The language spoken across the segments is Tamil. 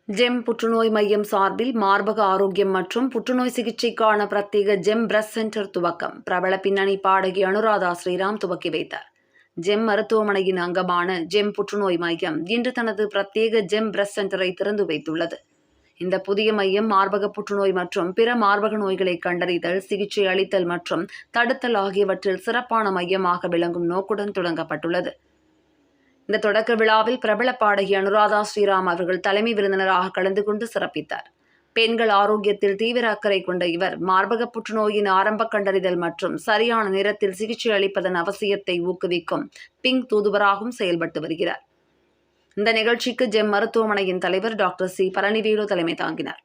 ஜெம் புற்றுநோய் மையம் சார்பில் மார்பக ஆரோக்கியம் மற்றும் புற்றுநோய் சிகிச்சைக்கான பிரத்யேக ஜெம் பிரஸ்ட் சென்டர் துவக்கம். பிரபல பின்னணி பாடகி அனுராதா ஸ்ரீராம் துவக்கி வைத்தார். ஜெம் மருத்துவமனையின் அங்கமான ஜெம் புற்றுநோய் மையம் இன்று தனது பிரத்யேக ஜெம் பிரஸ்ட் சென்டரை திறந்து வைத்துள்ளது. இந்த புதிய மையம் மார்பக புற்றுநோய் மற்றும் பிற மார்பக நோய்களை கண்டறிதல், சிகிச்சை அளித்தல் மற்றும் தடுத்தல் ஆகியவற்றில் சிறப்பான மையமாக விளங்கும் நோக்குடன் தொடங்கப்பட்டுள்ளது. இந்த தொடக்க விழாவில் பிரபல பாடகி அனுராதா ஸ்ரீராம் அவர்கள் தலைமை விருந்தினராக கலந்து கொண்டு சிறப்பித்தார். பெண்கள் ஆரோக்கியத்தில் தீவிர அக்கறை கொண்ட இவர் மார்பக புற்றுநோயின் ஆரம்ப கண்டறிதல் மற்றும் சரியான நேரத்தில் சிகிச்சை அளிப்பதன் அவசியத்தை ஊக்குவிக்கும் பிங்க் தூதுவராகவும் செயல்பட்டு வருகிறார். இந்த நிகழ்ச்சிக்கு ஜெம் மருத்துவமனையின் தலைவர் டாக்டர் சி பழனிவேலு தலைமை தாங்கினார்.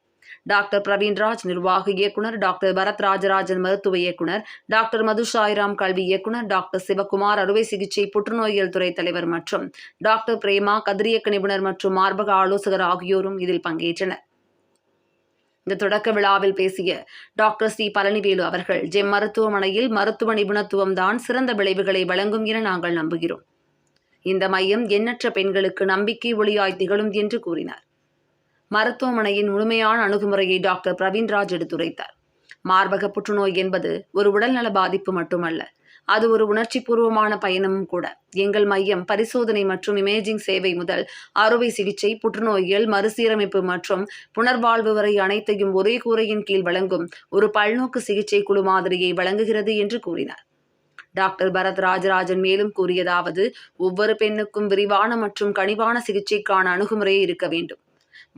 டாக்டர் பிரவீன்ராஜ் நிர்வாக இயக்குனர், டாக்டர் பரத் ராஜராஜன் மருத்துவ இயக்குனர், டாக்டர் மது சாய்ராம் கல்வி இயக்குனர், டாக்டர் சிவகுமார் அறுவை சிகிச்சை புற்றுநோயியல் துறை தலைவர் மற்றும் டாக்டர் பிரேமா கதிரியக்க நிபுணர் மற்றும் மார்பக ஆலோசகர் ஆகியோரும் இதில் பங்கேற்றனர். இந்த தொடக்க விழாவில் பேசிய டாக்டர் சி பழனிவேலு அவர்கள், ஜெம் மருத்துவமனையில் மருத்துவ நிபுணத்துவம் தான் சிறந்த விளைவுகளை வழங்கும் என நாங்கள் நம்புகிறோம். இந்த மையம் எண்ணற்ற பெண்களுக்கு நம்பிக்கை ஒளியாய் திகழும் என்று கூறினார். மருத்துவமனையின் முழுமையான அணுகுமுறையை டாக்டர் பிரவீன்ராஜ் எடுத்துரைத்தார். மார்பக புற்றுநோய் என்பது ஒரு உடல்நல பாதிப்பு மட்டுமல்ல, அது ஒரு உணர்ச்சிபூர்வமான பயணமும் கூட. எங்கள் மையம் பரிசோதனை மற்றும் இமேஜிங் சேவை முதல் அறுவை சிகிச்சை, புற்றுநோயியல், மறுசீரமைப்பு மற்றும் புனர்வாழ்வு வரை அனைத்தையும் ஒரே கூரையின் கீழ் வழங்கும் ஒரு பல்நோக்கு சிகிச்சை குழு மாதிரியை வழங்குகிறது என்று கூறினார். டாக்டர் பரத் ராஜராஜன் மேலும் கூறியதாவது, ஒவ்வொரு பெண்ணுக்கும் விரிவான மற்றும் கனிவான சிகிச்சைக்கான அணுகுமுறை இருக்க வேண்டும்.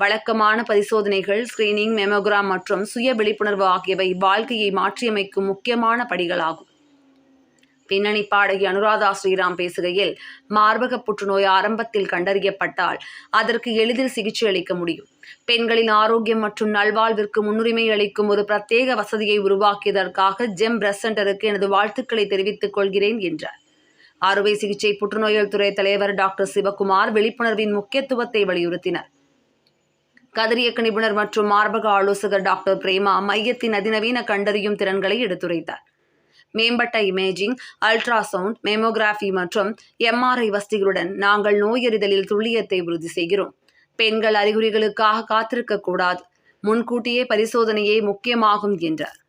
வழக்கமான பரிசோதனைகள், ஸ்கிரீனிங், மெமோகிராம் மற்றும் சுய விழிப்புணர்வு ஆகியவை வாழ்க்கையை மாற்றியமைக்கும் முக்கியமான படிகளாகும். பின்னணி பாடகி அனுராதா ஸ்ரீராம் பேசுகையில், மார்பக புற்றுநோய் ஆரம்பத்தில் கண்டறியப்பட்டால் அதற்கு எளிதில் சிகிச்சை அளிக்க முடியும். பெண்களின் ஆரோக்கியம் மற்றும் நல்வாழ்விற்கு முன்னுரிமை அளிக்கும் ஒரு பிரத்யேக வசதியை உருவாக்கியதற்காக ஜெம் பிரஸ்ட் சென்டருக்கு எனது வாழ்த்துக்களை தெரிவித்துக் கொள்கிறேன் என்றார். அறுவை சிகிச்சை புற்றுநோயியல் துறை தலைவர் டாக்டர் சிவகுமார் விழிப்புணர்வின் முக்கியத்துவத்தை வலியுறுத்தினர். கதிரியக்க நிபுணர் மற்றும் மார்பக ஆலோசகர் டாக்டர் பிரேமா மையத்தின் அதிநவீன கண்டறியும் திறன்களை எடுத்துரைத்தார். மேம்பட்ட இமேஜிங், அல்ட்ராசவுண்ட், மெமோகிராஃபி மற்றும் எம்ஆர்ஐ வசதிகளுடன் நாங்கள் நோயறிதலில் துல்லியத்தை உறுதி செய்கிறோம். பெண்கள் அறிகுறிகளுக்காக காத்திருக்கக்கூடாது, முன்கூட்டியே பரிசோதனையே முக்கியமாகும் என்றார்.